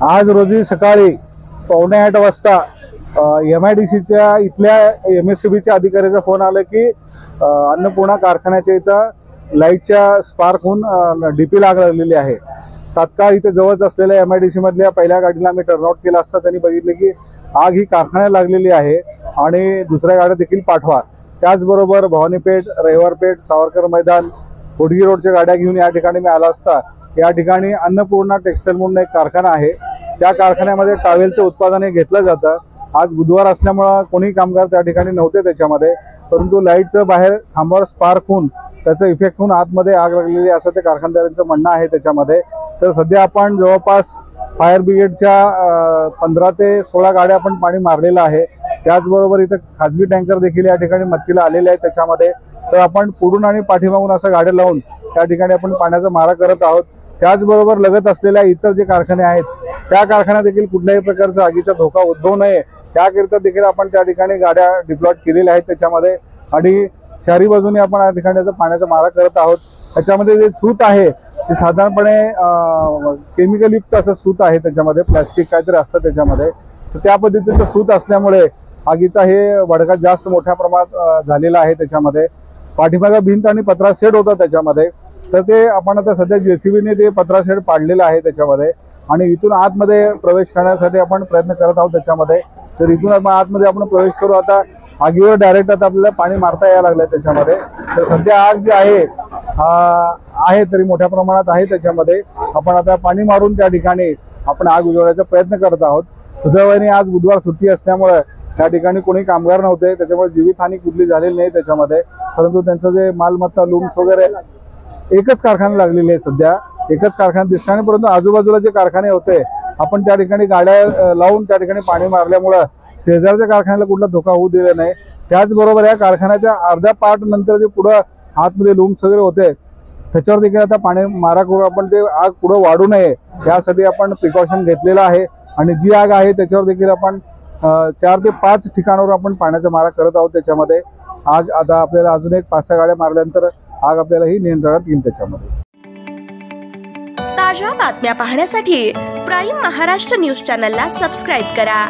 आज रोजी सकाळी 7:45 वाजता MIDCच्या इथल्या MSCBच्या अधिकाऱ्याचा फोन आला की अन्नपूर्णा कारखान्याच्या इथं लाईटच्या स्पार्क होऊन डीपी आग लागलेली आहे। तात्काळ इथे जवळच असलेल्या MIDC मधल्या पहिल्या गाडीला आम्ही टर्नआउट केला असता त्यांनी बघितले की आग ही कारखान्याला लागलेली आहे आणि दुसऱ्या गाड्या देखील पाठवा। त्याचबरोबर भवानीपेठ, रविवारपेठ, सावरकर मैदान, कोडगी रोडच्या गाड्या घेऊन या ठिकाणी मी आला असता या ठिकाणी अन्नपूर्णा टेक्सटाईल म्हणून एक कारखाना आहे। त्या कारखान्यामध्ये टॉवेलचं उत्पादन घेतलं जातं। आज बुधवार असल्यामुळे कोणी कामगार त्या ठिकाणी नव्हते त्याच्यामध्ये, परंतु लाईटचं बाहेर खांबावर स्पार्क होऊन त्याचा इफेक्ट होऊन आतमध्ये आग लागलेली असं ते कारखानदारांचं म्हणणं आहे त्याच्यामध्ये। तर सध्या आपण जवळपास फायर ब्रिगेडच्या 15 ते 16 गाड्या आपण पाणी मारलेलं आहे। त्याचबरोबर इथं खाजगी टँकर देखील या ठिकाणी मदतीला आलेले आहेत त्याच्यामध्ये। तर आपण पुढून आणि पाठीमागून असं गाड्या लावून त्या ठिकाणी आपण पाण्याचा मारा करत आहोत। त्याचबरोबर लगत असलेल्या इतर जे कारखाने आहेत त्या कारखान्यात देखील कुठल्याही प्रकारचा आगीचा धोका उद्भवू नये त्याकरिता देखील आपण त्या ठिकाणी गाड्या डिप्लॉय केलेल्या आहेत त्याच्यामध्ये आणि चारी बाजूने आपण या ठिकाणी पाण्याचा मारा करत आहोत। त्याच्यामध्ये जे सूत आहे ते साधारणपणे केमिकल युक्त असं सूत आहे, त्याच्यामध्ये प्लास्टिक काहीतरी असतं त्याच्यामध्ये। तर त्या पद्धतीचं सूत असल्यामुळे आगीचा हे भडका जास्त मोठ्या प्रमाणात झालेला आहे त्याच्यामध्ये। पाठीमागे भिंत आणि पत्रा शेड होता त्याच्यामध्ये, तर ते आपण आता सध्या JCBने ते पत्रा शेड पाडलेलं आहे त्याच्यामध्ये आणि इथून आतमध्ये प्रवेश करण्यासाठी आपण प्रयत्न करत आहोत त्याच्यामध्ये। तर इथून आतमध्ये आपण प्रवेश करू। आता आगीवर डायरेक्ट आता आपल्याला पाणी मारता यायला लागलं त्याच्यामध्ये। तर सध्या आग जी आहे तरी मोठ्या प्रमाणात आहे त्याच्यामध्ये। आपण आता पाणी मारून त्या ठिकाणी आपण आग विझवण्याचा प्रयत्न करत आहोत। सुदैवाने आज बुधवार सुट्टी असल्यामुळे त्या ठिकाणी कोणी कामगार नव्हते, त्याच्यामुळे जीवितहानी कुठली झालेली नाही त्याच्यामध्ये। परंतु त्यांचं जे मालमत्ता लूम्स वगैरे एकच कारखाना लागलेली आहे, सध्या एकच कारखाना दिसत नाही, परंतु आजूबाजूला जे कारखाने होते आपण त्या ठिकाणी गाड्या लावून त्या ठिकाणी पाणी मारल्यामुळे शेजारच्या कारखान्याला कुठला धोका होऊ दिला नाही। त्याचबरोबर या कारखान्याच्या अर्ध्या पार्ट नंतर जे पुढे आतमध्ये लूम्स वगैरे होते त्याच्यावर देखील आता पाणी मारा करू आपण, ते आग पुढे वाढू नये यासाठी आपण प्रिकॉशन घेतलेलं आहे। आणि जी आग आहे त्याच्यावर देखील आपण 4 ते 5 ठिकाणावर आपण पाण्याचा मारा करत आहोत त्याच्यामध्ये। आग आता आपल्याला अजून एक 5-6 गाड्या मारल्यानंतर आग आपल्याला ही नियंत्रणात येईल त्याच्यामध्ये। ताज्या बातम्या पाहण्यासाठी प्राईम महाराष्ट्र न्यूज चॅनलला सबस्क्राईब करा।